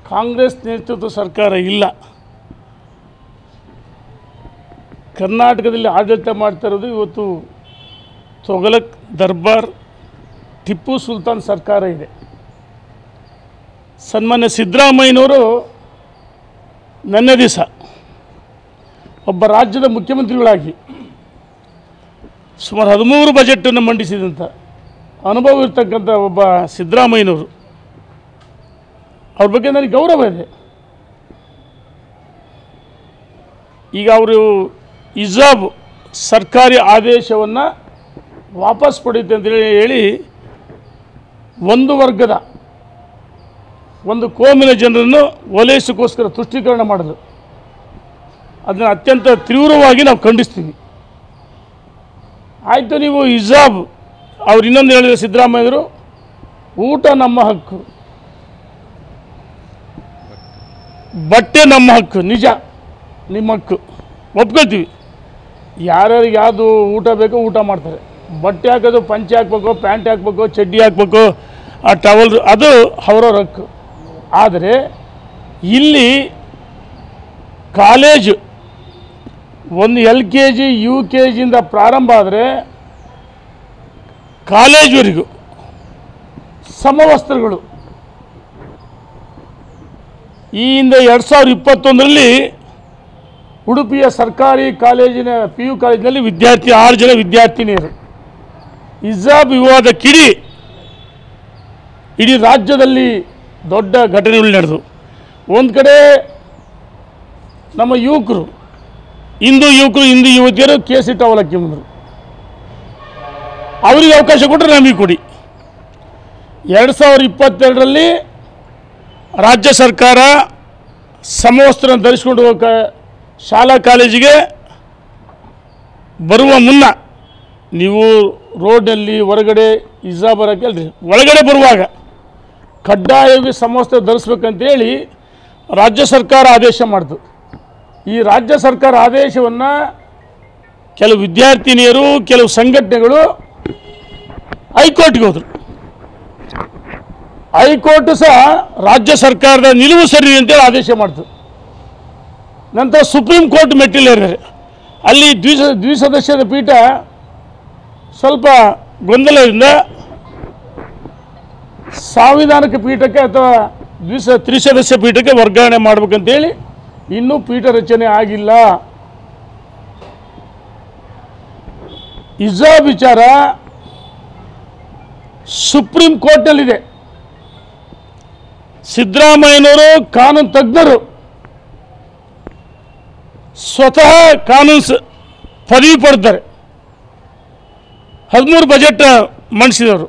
ಕಾಂಗ್ರೆಸ್ ನೇತೃತ್ವದ ಸರ್ಕಾರ ಇಲ್ಲ. ಕರ್ನಾಟಕದಲ್ಲಿ ಆಡಳಿತ ಮಾಡ್ತಾ ಇರೋದು ಇವತ್ತು ತೊಗಲಕ್ ದರ್ಬಾರ್ ಟಿಪ್ಪು ಸುಲ್ತಾನ್ ಸರ್ಕಾರ ಇದೆ. ಸನ್ಮಾನ್ಯ ಸಿದ್ದರಾಮಯ್ಯನವರು ನನ್ನ ದಿವಸ ಒಬ್ಬ ರಾಜ್ಯದ ಮುಖ್ಯಮಂತ್ರಿಗಳಾಗಿ ಸುಮಾರು 13 ಬಜೆಟನ್ನು ಮಂಡಿಸಿದಂಥ ಅನುಭವ ಇರ್ತಕ್ಕಂಥ ಒಬ್ಬ ಸಿದ್ದರಾಮಯ್ಯನವರು, ಅವ್ರ ಬಗ್ಗೆ ನನಗೆ ಗೌರವ ಇದೆ. ಈಗ ಅವರು ಹಿಜಾಬ್ ಸರ್ಕಾರಿ ಆದೇಶವನ್ನು ವಾಪಸ್ ಪಡೆಯುತ್ತೆ ಅಂತೇಳಿ ಹೇಳಿ ಒಂದು ವರ್ಗದ ಒಂದು ಕೋಮಿನ ಜನರನ್ನು ಓಲೈಸೋಕ್ಕೋಸ್ಕರ ತುಷ್ಟೀಕರಣ ಮಾಡಲು ಅದನ್ನು ಅತ್ಯಂತ ತೀವ್ರವಾಗಿ ನಾವು ಖಂಡಿಸ್ತೀವಿ. ಆಯಿತು, ನೀವು ಹಿಜಾಬ್ ಅವ್ರು ಇನ್ನೊಂದು ಹೇಳಿದ ಸಿದ್ದರಾಮಯ್ಯರು, ಊಟ ನಮ್ಮ ಹಕ್ಕು, ಬಟ್ಟೆ ನಮ್ಮ ಹಕ್ಕು. ನಿಜ, ನಿಮ್ಮ ಹಕ್ಕು ಒಪ್ಕೊಳ್ತೀವಿ. ಯಾರ್ಯಾರಿಗೆ ಯಾವುದು ಊಟ ಬೇಕೋ ಊಟ ಮಾಡ್ತಾರೆ. ಬಟ್ಟೆ ಹಾಕೋದು ಪಂಚೆ ಹಾಕ್ಬೇಕು, ಪ್ಯಾಂಟ್ ಹಾಕ್ಬೇಕು, ಚಡ್ಡಿ ಹಾಕ್ಬೇಕು, ಆ ಟವಲ್, ಅದು ಅವರವ್ರ ಹಕ್ಕು. ಆದರೆ ಇಲ್ಲಿ ಕಾಲೇಜು ಒಂದು LKG UKGಯಿಂದ ಪ್ರಾರಂಭ ಆದರೆ ಕಾಲೇಜ್ವರೆಗೂ ಸಮವಸ್ತ್ರಗಳು. ಈ ಹಿಂದೆ 2021ರಲ್ಲಿ ಉಡುಪಿಯ ಸರ್ಕಾರಿ ಕಾಲೇಜಿನ PU ಕಾಲೇಜಿನಲ್ಲಿ 6 ಜನ ವಿದ್ಯಾರ್ಥಿನಿಯರು ಹಿಜಾಬ್ ವಿವಾದ ಕಿಡಿ ಇಡೀ ರಾಜ್ಯದಲ್ಲಿ ದೊಡ್ಡ ಘಟನೆಗಳು ನಡೆದು, ಒಂದು ಕಡೆ ನಮ್ಮ ಯುವಕರು, ಹಿಂದೂ ಯುವತಿಯರು ಕೇಸಿಟ್ಟು ಅವಲಕ್ಕಿ ಬಂದರು. ಅವರಿಗೆ ಅವಕಾಶ ಕೊಟ್ಟರೆ ನಮಗೆ ಕೊಡಿ. 2022ರಲ್ಲಿ ರಾಜ್ಯ ಸರ್ಕಾರ ಸಮವಸ್ತ್ರ ಧರಿಸಿಕೊಂಡು ಹೋಗ ಶಾಲಾ ಕಾಲೇಜಿಗೆ ಬರುವ ಮುನ್ನ ನೀವು ರೋಡ್ನಲ್ಲಿ ಹೊರಗಡೆ ಹಿಜಾಬ್ ಬರೋಕ್ಕೆ ಅಲ್ರಿ, ಒಳಗಡೆ ಬರುವಾಗ ಕಡ್ಡಾಯವಾಗಿ ಸಮವಸ್ತ್ರ ಧರಿಸ್ಬೇಕಂತೇಳಿ ರಾಜ್ಯ ಸರ್ಕಾರ ಆದೇಶ ಮಾಡಿತು. ಈ ರಾಜ್ಯ ಸರ್ಕಾರ ಆದೇಶವನ್ನು ಕೆಲವು ವಿದ್ಯಾರ್ಥಿನಿಯರು, ಕೆಲವು ಸಂಘಟನೆಗಳು ಹೈಕೋರ್ಟ್ಗೆ ಹೋದರು. ಹೈಕೋರ್ಟ್ ಸಹ ರಾಜ್ಯ ಸರ್ಕಾರದ ನಿಲುವು ಸರಿ ಅಂತೇಳಿ ಆದೇಶ ಮಾಡ್ತು. ನಂತರ ಸುಪ್ರೀಂ ಕೋರ್ಟ್ ಮೆಟ್ಟಿಲೇರಿದ್ದಾರೆ. ಅಲ್ಲಿ ದ್ವಿಸದಸ್ಯದ ಪೀಠ ಸ್ವಲ್ಪ ಗೊಂದಲದಿಂದ ಸಾಂವಿಧಾನಿಕ ಪೀಠಕ್ಕೆ ಅಥವಾ ತ್ರಿಸದಸ್ಯ ಪೀಠಕ್ಕೆ ವರ್ಗಾವಣೆ ಮಾಡಬೇಕಂತೇಳಿ ಇನ್ನೂ ಪೀಠ ರಚನೆ ಆಗಿಲ್ಲ. ಹಿಜಾಬ್ ವಿಚಾರ ಸುಪ್ರೀಂ ಕೋರ್ಟ್ನಲ್ಲಿದೆ. ಸಿದ್ದರಾಮಯ್ಯನವರು ಕಾನೂನು ತಜ್ಞರು, ಸ್ವತಃ ಕಾನೂನು ಪದವಿ ಪಡೆದಿದ್ದಾರೆ, 13 ಬಜೆಟ್ ಮಂಡಿಸಿದವರು.